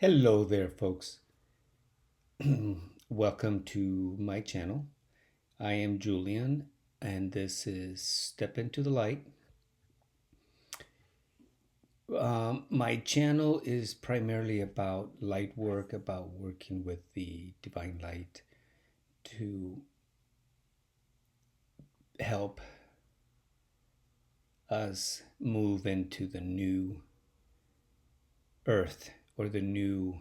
Hello there, folks. Welcome to my channel. I am Julian, and this is Step Into the Light. My channel is primarily about light work, about working with the divine light to help us move into the new earth or the new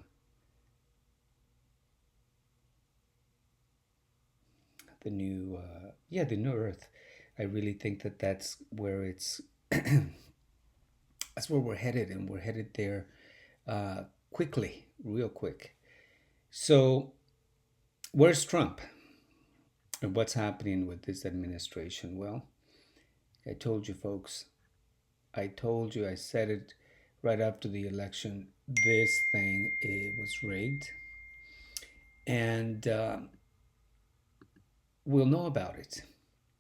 earth. I really think that that's where it's that's where we're headed, and we're headed there quickly, real quick. So, where's Trump? And what's happening with this administration? Well, I told you, folks. I said it right after the election. This thing, it was rigged. And we'll know about it.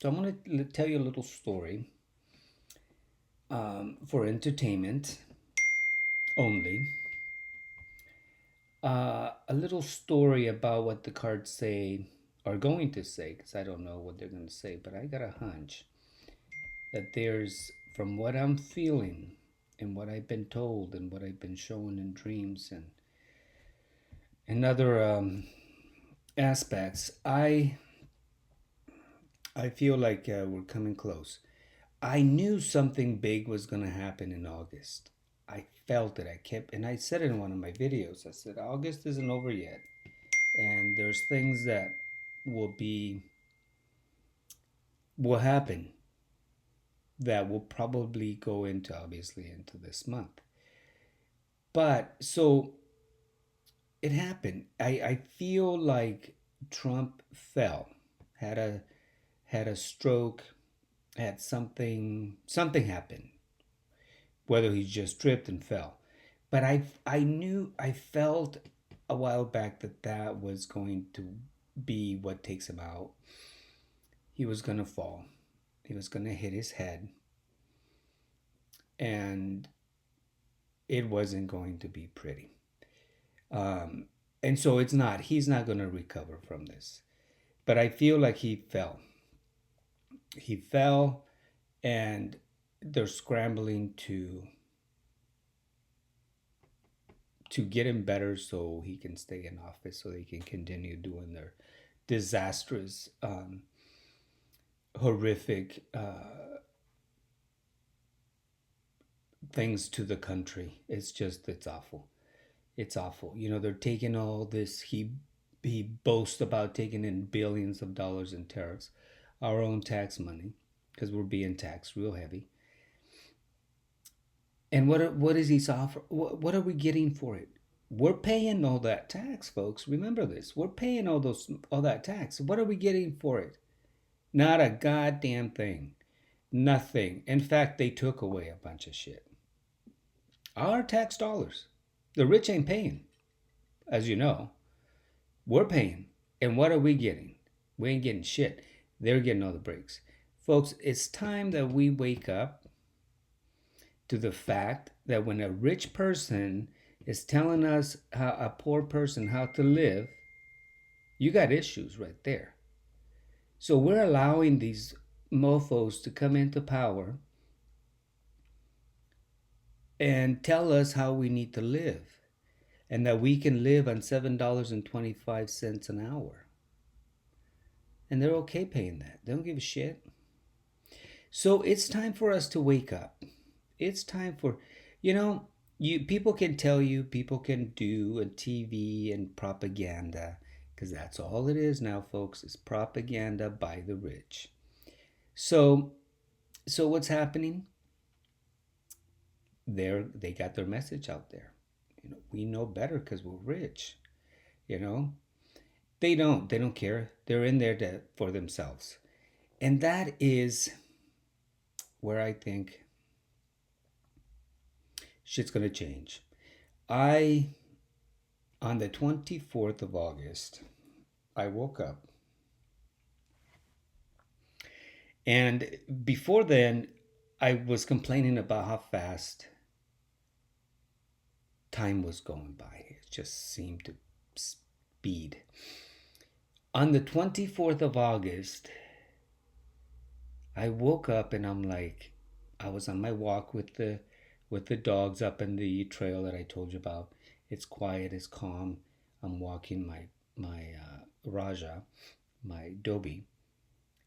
So, I'm going to tell you a little story for entertainment only. A little story about what the cards say are going to say, because I don't know what they're going to say, but I got a hunch that there's, from what I'm feeling and what I've been told and what I've been shown in dreams and other aspects, I feel like we're coming close. I knew something big was going to happen in August. I felt it. And I said it in one of my videos. I said August isn't over yet, and there's things that will be will happen that will probably go into, obviously, into this month. But so it happened. I feel like Trump fell, had a stroke, had something happen, whether he just tripped and fell. But I felt a while back that that was going to be what takes him out. He was going to fall. He was going to hit his head, and it wasn't going to be pretty. Um, and so he's not going to recover from this. But I feel like he fell. He fell, and they're scrambling to get him better so he can stay in office, so they can continue doing their disastrous, horrific things to the country. It's awful. It's awful. You know, they're taking all this. He boasts about taking in billions of dollars in tariffs, our own tax money, because we're being taxed real heavy. And what is he offer? What are we getting for it? We're paying all that tax, folks. Remember this. We're paying all that tax. What are we getting for it? Not a goddamn thing. Nothing. In fact, they took away a bunch of shit. Our tax dollars. The rich ain't paying, as you know. We're paying. And what are we getting? We ain't getting shit. They're getting all the breaks. Folks, it's time that we wake up to the fact that when a rich person is telling us how a poor person how to live, you got issues right there. So we're allowing these mofos to come into power and tell us how we need to live, and that we can live on $7.25 an hour. And they're okay paying that. They don't give a shit. So it's time for us to wake up. It's time for, you know, people can tell you, people can do a TV and propaganda, because that's all it is now, folks. It's propaganda by the rich. So what's happening? They got their message out there. You know, we know better because we're rich. You know, they don't care. They're in there for themselves, and that is where I think shit's gonna change. I On the 24th of August, I woke up, and before then, I was complaining about how fast time was going by. It just seemed to speed. On the 24th of August, I woke up and I'm like, I was on my walk with the dogs up in the trail that I told you about. It's quiet, it's calm. I'm walking my Raja, my Dobie,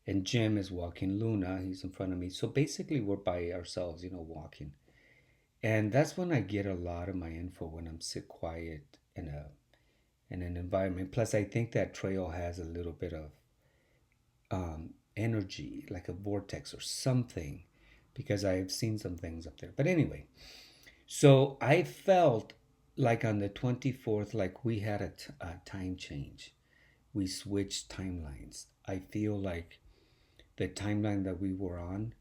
and Jim is walking Luna. He's in front of me. So basically, we're by ourselves, walking. And that's when I get a lot of my info when I'm sit quiet in an environment. Plus, I think that trail has a little bit of energy, like a vortex or something, because I've seen some things up there. But anyway, so I felt like on the 24th, like we had a time change. We switched timelines. I feel like the timeline that we were on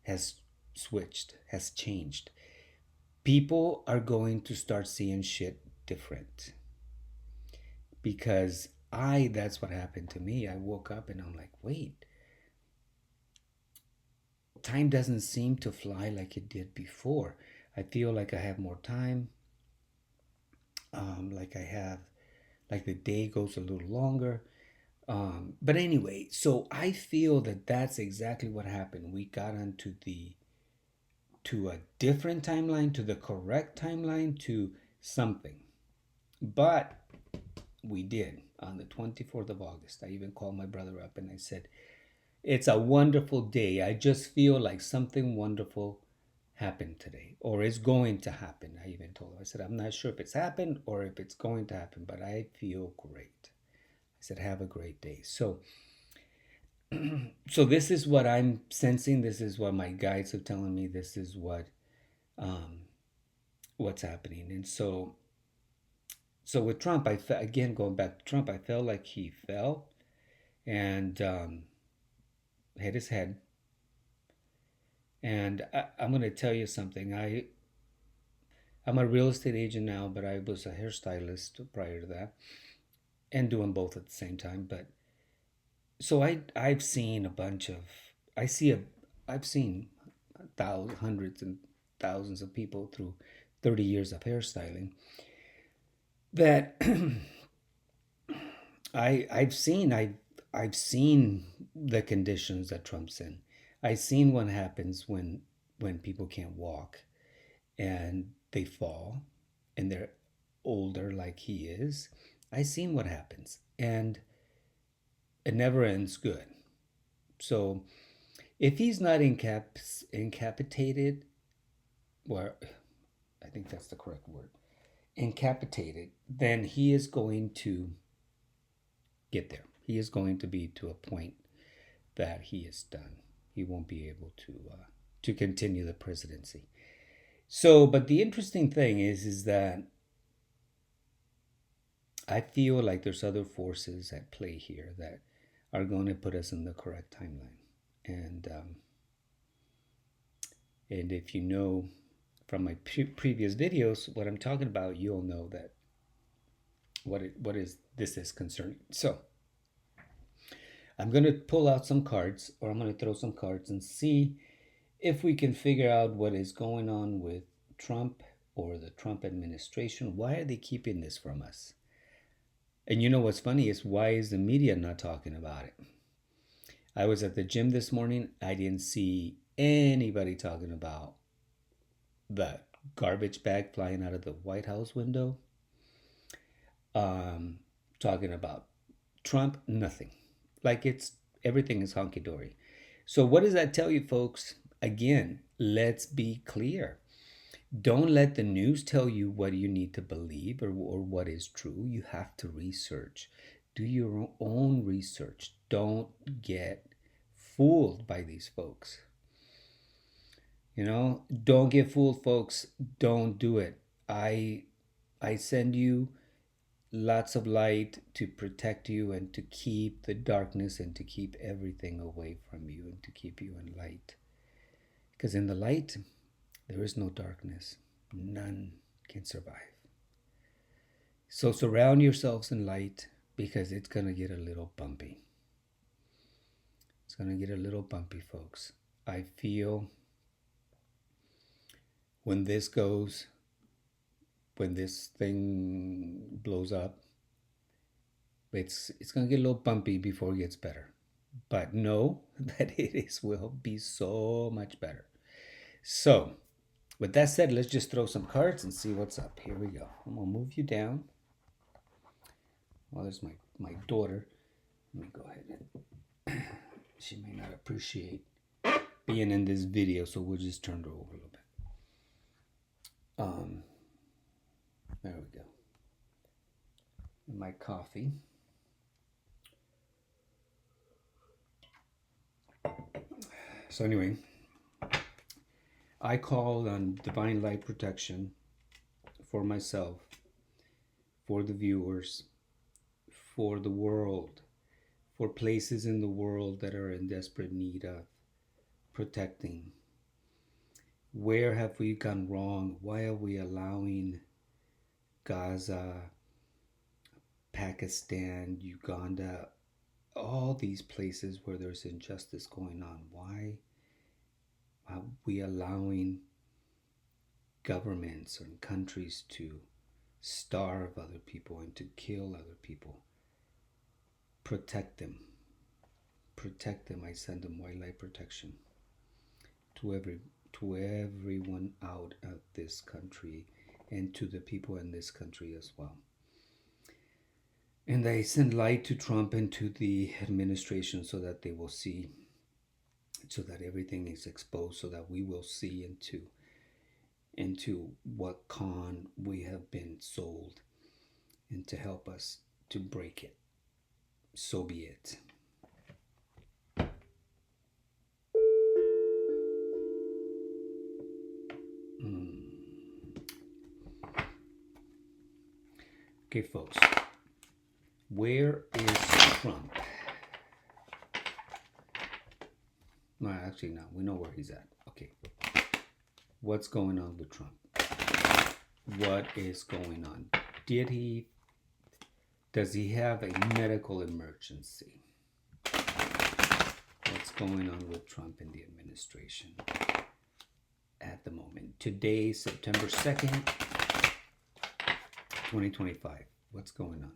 has switched, has changed. People are going to start seeing shit different because that's what happened to me. I woke up and I'm like, wait, time doesn't seem to fly like it did before. I feel like I have more time. Like I have, like the day goes a little longer. But anyway, so I feel that that's exactly what happened. We got onto to a different timeline, to the correct timeline, to something. But we did on the 24th of August. I even called my brother up and I said, it's a wonderful day. I just feel like something wonderful happened today or is going to happen. I even told him, I said, I'm not sure if it's happened or if it's going to happen, but I feel great. I said, have a great day. So this is what I'm sensing. This is what my guides are telling me. This is what's happening. And so with Trump, again, going back to Trump, I felt like he fell and hit his head. And I'm going to tell you something. I'm a real estate agent now, but I was a hairstylist prior to that, and doing both at the same time. But so I've seen a bunch of I see a I've seen thousands, hundreds, and thousands of people through 30 years of hairstyling that I've seen the conditions that Trump's in. I've seen what happens when people can't walk and they fall and they're older like he is. I've seen what happens and it never ends good. So if he's not incapacitated, or I think that's the correct word, incapacitated, then he is going to get there. He is going to be to a point that he is done. He won't be able to continue the presidency. So, but the interesting thing is that I feel like there's other forces at play here that are going to put us in the correct timeline. And if you know from my previous videos what I'm talking about, you'll know that what is this is concerning. So I'm going to pull out some cards, or I'm going to throw some cards and see if we can figure out what is going on with Trump or the Trump administration. Why are they keeping this from us? And you know what's funny is, why is the media not talking about it? I was at the gym this morning. I didn't see anybody talking about the garbage bag flying out of the White House window. Talking about Trump, nothing. Like everything is honky dory. So what does that tell you, folks? Again, let's be clear. Don't let the news tell you what you need to believe or what is true. You have to research. Do your own research. Don't get fooled by these folks. Don't get fooled, folks. Don't do it. I send you lots of light to protect you and to keep the darkness and to keep everything away from you and to keep you in light. Because in the light, there is no darkness. None can survive. So surround yourselves in light, because it's going to get a little bumpy. It's going to get a little bumpy, folks. I feel when this goes, when this thing blows up, it's gonna get a little bumpy before it gets better. But know that will be so much better. So, with that said, let's just throw some cards and see what's up. Here we go. I'm gonna move you down. Well, there's my daughter. Let me go ahead and she may not appreciate being in this video, so we'll just turn her over a little bit. There we go. And my coffee. So anyway, I called on divine light protection for myself, for the viewers, for the world, for places in the world that are in desperate need of protecting. Where have we gone wrong? Why are we allowing Gaza, Pakistan, Uganda, all these places where there's injustice going on? Why are we allowing governments and countries to starve other people and to kill other people? Protect them. Protect them. I send them white light protection to everyone out of this country and to the people in this country as well. And I send light to Trump and to the administration so that they will see, so that everything is exposed, so that we will see into what con we have been sold, and to help us to break it. So be it. Okay, folks. Where is Trump? No, actually, no. We know where he's at. Okay. What's going on with Trump? What is going on? Does he have a medical emergency? What's going on with Trump and the administration at the moment? Today, September 2nd, 2025. What's going on?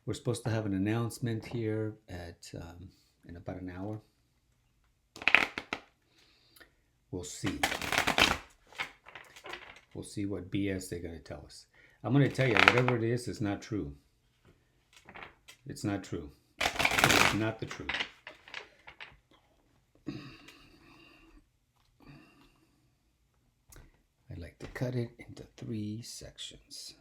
We're supposed to have an announcement here in about an hour. We'll see. We'll see what BS they're going to tell us. I'm going to tell you, whatever it is, it's not true. It's not true. It's not the truth. I like to cut it into 3 sections.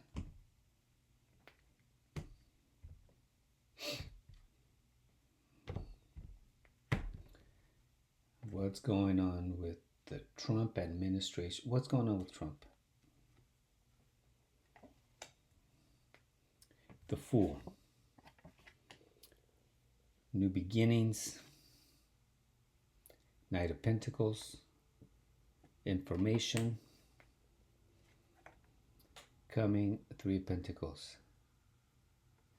What's going on with the Trump administration? What's going on with Trump? The Fool. New beginnings. Knight of Pentacles. Information. Coming. 3 of Pentacles.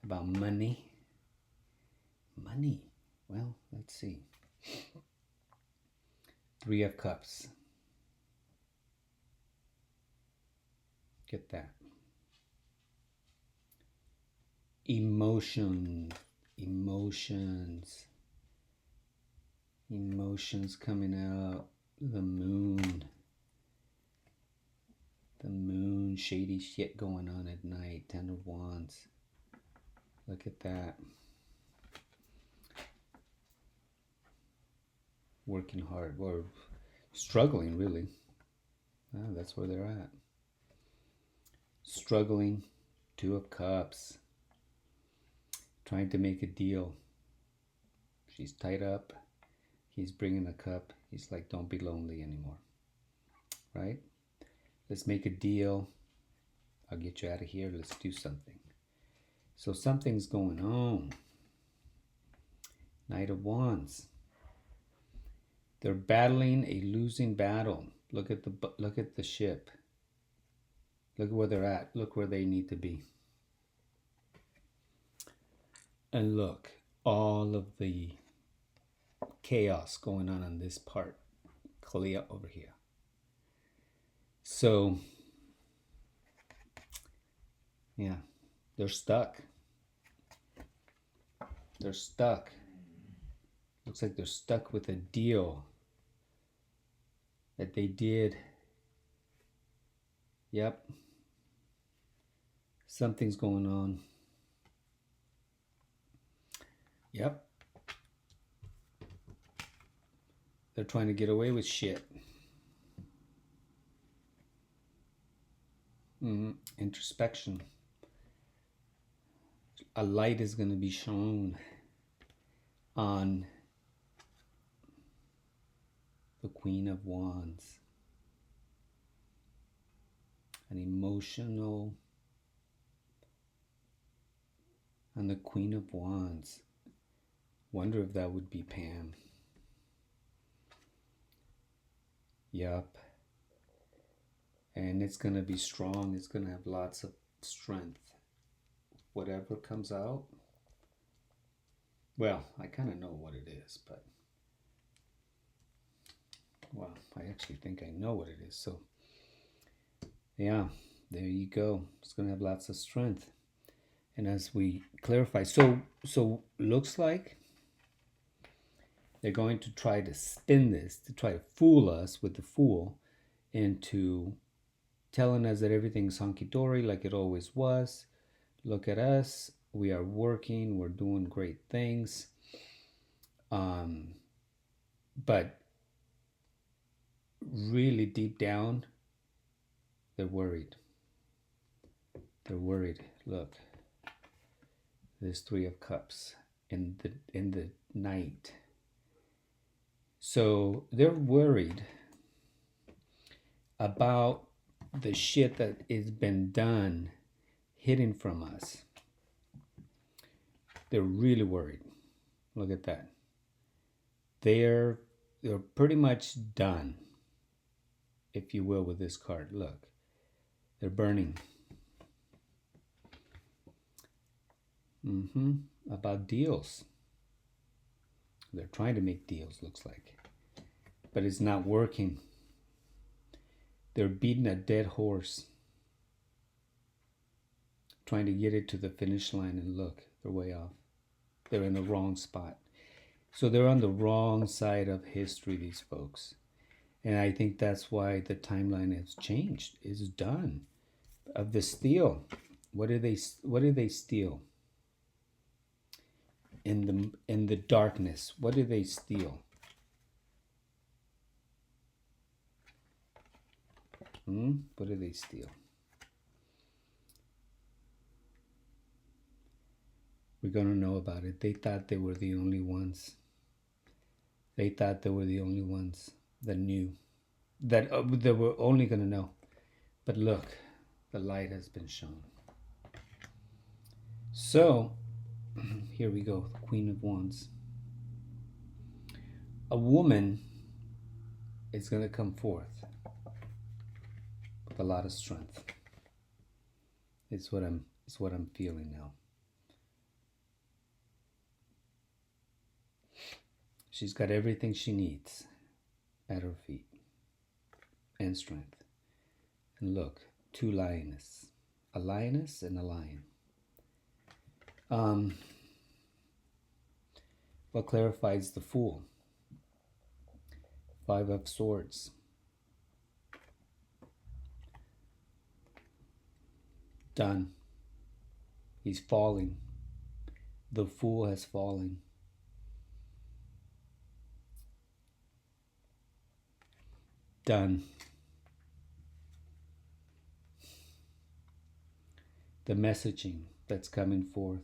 About money. Money. Well, let's see. 3 of Cups. Get that. Emotions coming out. The moon, shady shit going on at night. 10 of Wands. Look at that. Working hard, or struggling, really. That's where they're at. Struggling. 2 of Cups. Trying to make a deal. She's tied up. He's bringing a cup. He's like, don't be lonely anymore. Right? Let's make a deal. I'll get you out of here. Let's do something. So something's going on. Knight of Wands. They're battling a losing battle. Look at the ship. Look at where they're at. Look where they need to be. And look, all of the chaos going on this part. Kalia over here. So Yeah, they're stuck. They're stuck. Looks like they're stuck with a deal that they did. Yep, something's going on. Yep, they're trying to get away with shit. Introspection. A light is going to be shown on the Queen of Wands. An emotional. On the Queen of Wands. Wonder if that would be Pam. Yup. And it's going to be strong. It's going to have lots of strength. Whatever comes out. Well, I kind of know what it is, but. Well, I actually think I know what it is. So, yeah, there you go. It's going to have lots of strength. And as we clarify, so looks like they're going to try to spin this, to try to fool us with the Fool into telling us that everything's hunky-dory like it always was. Look at us. We are working. We're doing great things. But really deep down, they're worried. They're worried. Look, there's Three of Cups in the night. So they're worried about the shit that has been done, hidden from us. They're really worried. Look at that. They're pretty much done, if you will, with this card. Look, they're burning. About deals. They're trying to make deals, looks like. But it's not working. They're beating a dead horse. Trying to get it to the finish line, and look, they're way off. They're in the wrong spot. So they're on the wrong side of history, these folks. And I think that's why the timeline has changed. It's done. Of the steal. What did they steal? In the darkness, what did they steal? What did they steal? We're going to know about it. They thought they were the only ones. They thought they were the only ones that knew. That they were only going to know. But look, the light has been shown. So, here we go. The Queen of Wands. A woman is going to come forth with a lot of strength. It's what I'm feeling now. She's got everything she needs at her feet. And strength. And look, two lionesses. A lioness and a lion. What clarifies the Fool? Five of Swords. Done. He's falling. The Fool has fallen. Done. The messaging that's coming forth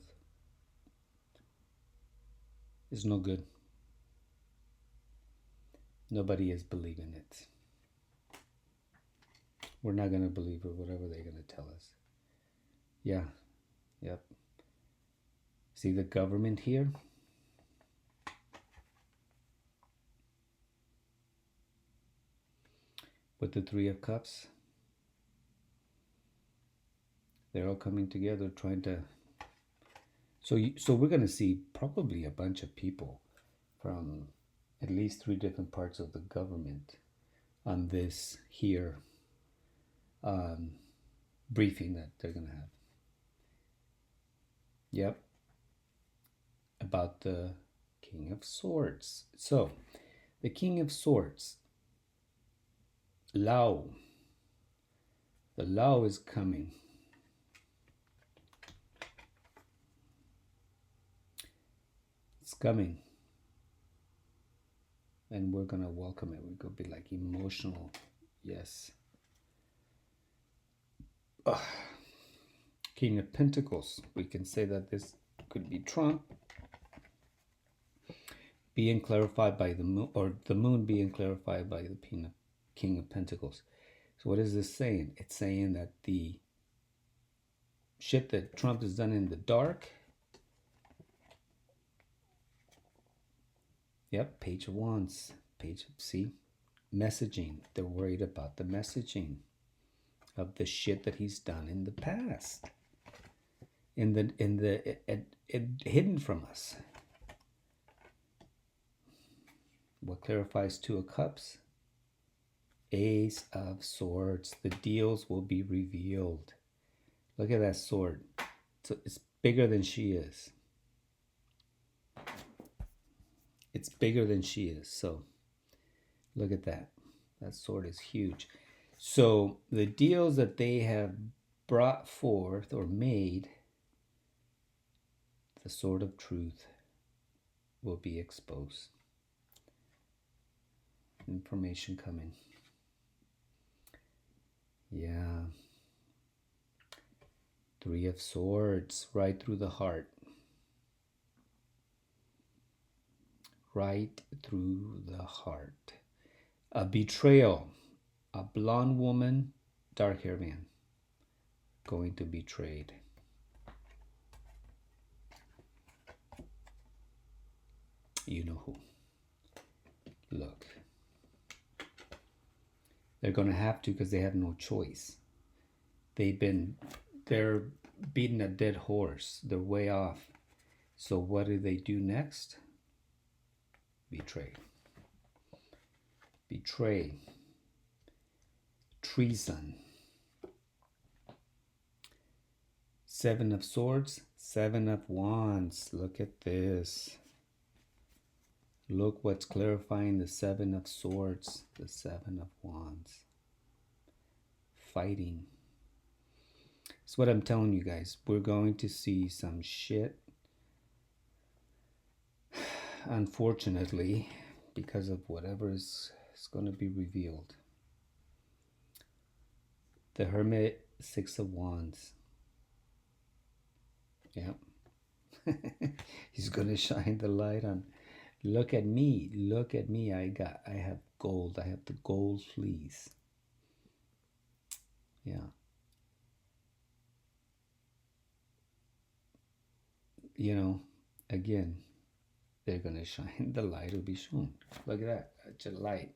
is no good. Nobody is believing it. We're not going to believe it, whatever they're going to tell us. Yeah. Yep. See the government here? With the Three of Cups. They're all coming together trying to... So we're going to see probably a bunch of people from at least 3 different parts of the government on this here briefing that they're going to have. Yep, about the King of Swords. So, the King of Swords, Lao. The Lao is coming. It's coming. And we're going to welcome it. We're going to be like emotional. Yes. Ugh. King of Pentacles. We can say that this could be Trump being clarified by the moon, or the moon being clarified by the King of Pentacles. So what is this saying? It's saying that the shit that Trump has done in the dark. Yep, Page of Wands. See? Messaging. They're worried about the messaging of the shit that he's done in the past. Hidden from us. What clarifies Two of Cups? Ace of Swords. The deals will be revealed. Look at that sword. It's bigger than she is. It's bigger than she is. So look at that. That sword is huge. So the deals that they have brought forth or made, the sword of truth will be exposed. Information coming. Yeah. Three of Swords, right through the heart. Right through the heart. A betrayal. A blonde woman, dark-haired man, going to be betrayed. You know who. Look. They're going to have to, because they have no choice. They're beating a dead horse. They're way off. So what do they do next? Betray. Betray. Treason. Seven of Swords, Seven of Wands. Look at this. Look what's clarifying the Seven of Swords, the Seven of Wands. Fighting. It's what I'm telling you guys. We're going to see some shit. Unfortunately, because of whatever is going to be revealed. The Hermit, Six of Wands. Yep. He's going to shine the light on. Look at me. Look at me. I have gold. I have the gold fleece. Yeah. You know, again, they're going to shine. The light will be shown. Look at that. That's a light.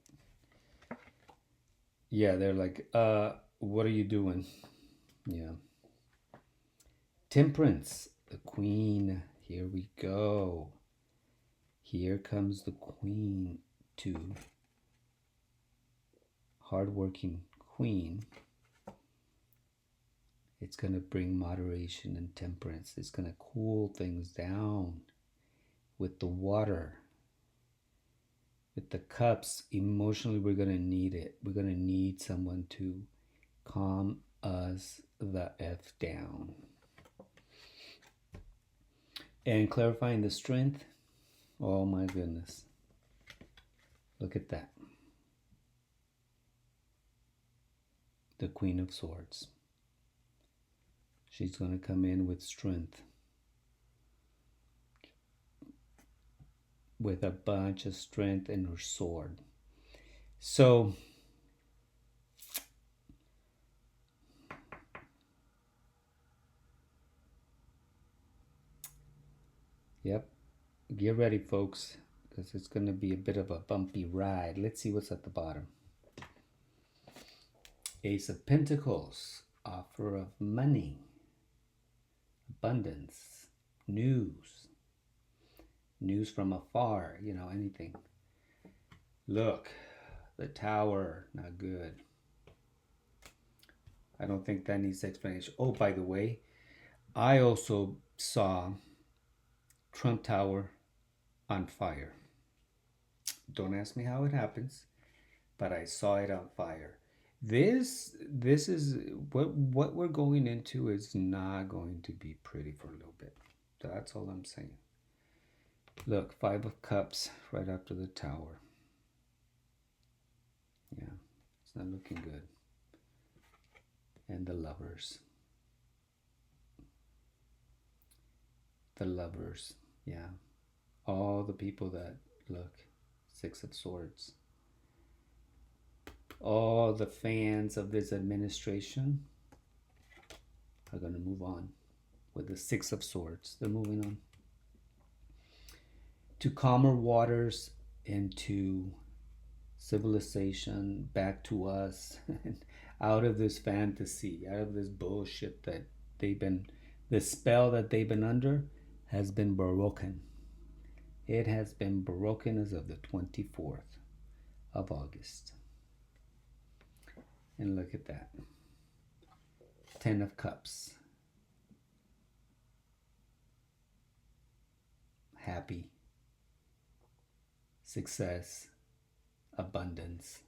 Yeah, they're like, what are you doing? Yeah. Temperance, the Queen. Here we go. Here comes the Queen, too. Hardworking Queen. It's going to bring moderation and temperance. It's going to cool things down with the water, with the cups. Emotionally, we're going to need it. We're going to need someone to calm us the F down. And clarifying the strength. Oh my goodness. Look at that. The Queen of Swords. She's going to come in with strength. With a bunch of strength in her sword. So, yep. Get ready, folks, because it's going to be a bit of a bumpy ride. Let's see what's at the bottom. Ace of Pentacles. Offer of money. Abundance. News. News from afar. You know, anything. Look. The Tower. Not good. I don't think that needs explanation. Oh, by the way, I also saw Trump Tower on fire. Don't ask me how it happens, but I saw it on fire. This is what we're going into is not going to be pretty for a little bit. That's all I'm saying. Look, Five of Cups right after the Tower. Yeah, it's not looking good. And the Lovers. The Lovers, yeah. All the people that look, Six of Swords. All the fans of this administration are going to move on with the Six of Swords. They're moving on to calmer waters, into civilization, back to us, out of this fantasy, out of this bullshit that the spell that they've been under has been broken. It has been broken as of the 24th of August. And look at that. Ten of Cups. Happy. Success. Abundance.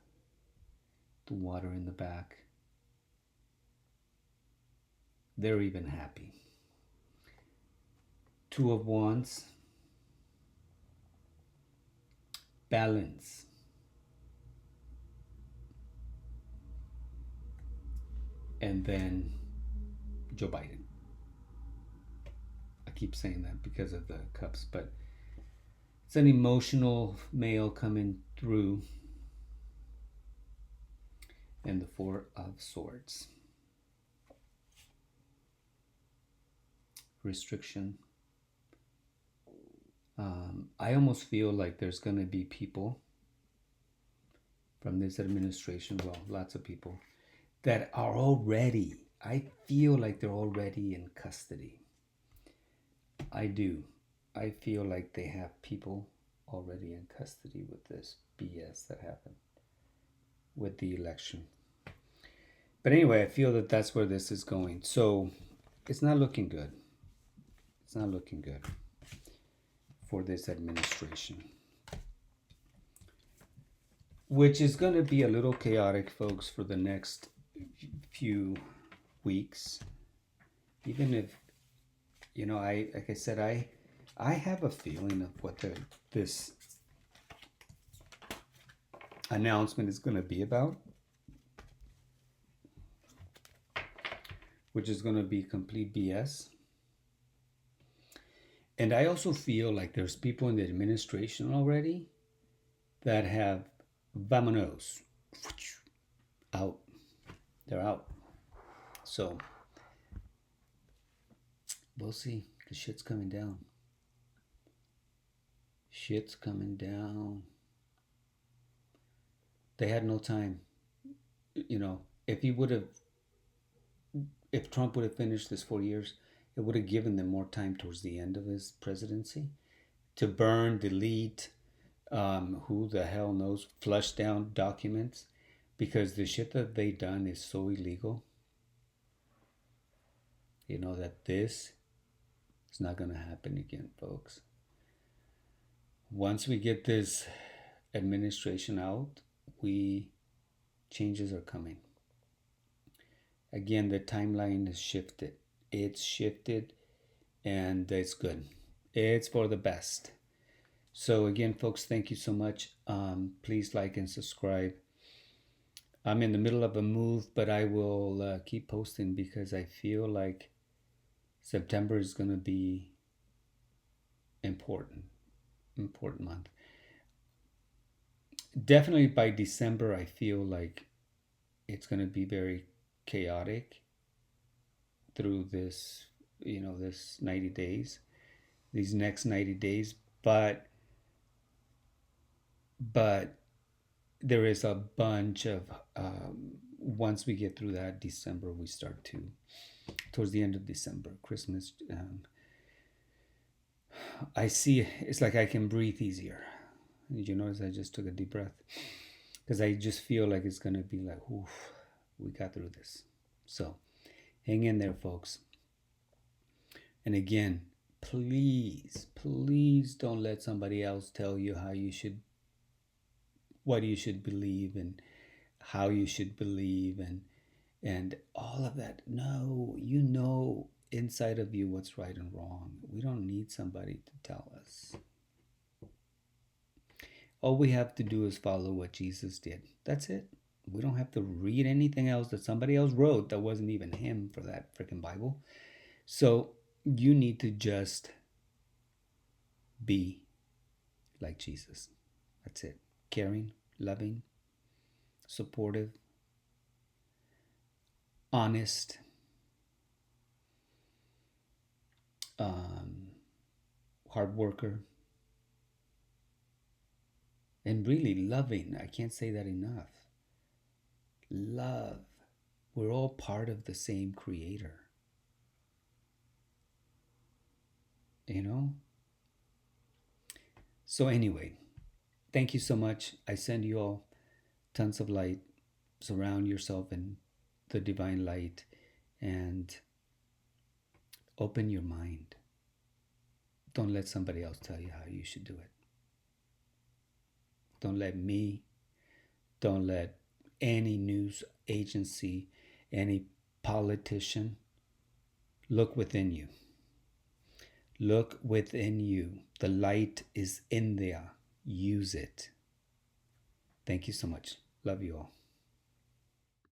The water in the back. They're even happy. Two of Wands. Balance. And then Joe Biden. I keep saying that because of the cups, but it's an emotional male coming through. And the Four of Swords. Restriction. I almost feel like there's going to be people from this administration, well, lots of people, that are already, I feel like they're already in custody. I do. I feel like they have people already in custody with this BS that happened with the election. But anyway, I feel that that's where this is going. So it's not looking good. It's not looking good for this administration, which is going to be a little chaotic, folks, for the next few weeks. Even if, you know, like I said, I have a feeling of what this announcement is going to be about, which is going to be complete BS. And I also feel like there's people in the administration already that have vamonos out. They're out. So we'll see, because shit's coming down. Shit's coming down. They had no time. You know, if Trump would have finished this 4 years, it would have given them more time towards the end of his presidency to burn, delete, who the hell knows, flush down documents, because the shit that they done is so illegal. You know that this is not going to happen again, folks. Once we get this administration out, changes are coming. Again, the timeline is shifted. It's shifted, and it's good. It's for the best. So again, folks, thank you so much. Please like and subscribe. I'm in the middle of a move, but I will keep posting, because I feel like September is going to be important month. Definitely by December, I feel like it's going to be very chaotic through this, this 90 days, these next 90 days. But there is a bunch of, once we get through that December, we start to, towards the end of December, Christmas, I see, it's like I can breathe easier. Did you notice I just took a deep breath? Because I just feel like it's going to be like, oof, we got through this. So hang in there, folks. And again, please, please don't let somebody else tell you how you should, what you should believe and how you should believe and all of that. No, you know inside of you what's right and wrong. We don't need somebody to tell us. All we have to do is follow what Jesus did. That's it. We don't have to read anything else that somebody else wrote that wasn't even him for that freaking Bible. So you need to just be like Jesus. That's it. Caring, loving, supportive, honest, um, hard worker, and really loving. I can't say that enough. Love. We're all part of the same creator. You know? So, anyway, thank you so much. I send you all tons of light. Surround yourself in the divine light and open your mind. Don't let somebody else tell you how you should do it. Don't let me, don't let any news agency, any politician. Look within you. Look within you. The light is in there. Use it. Thank you so much. Love you all.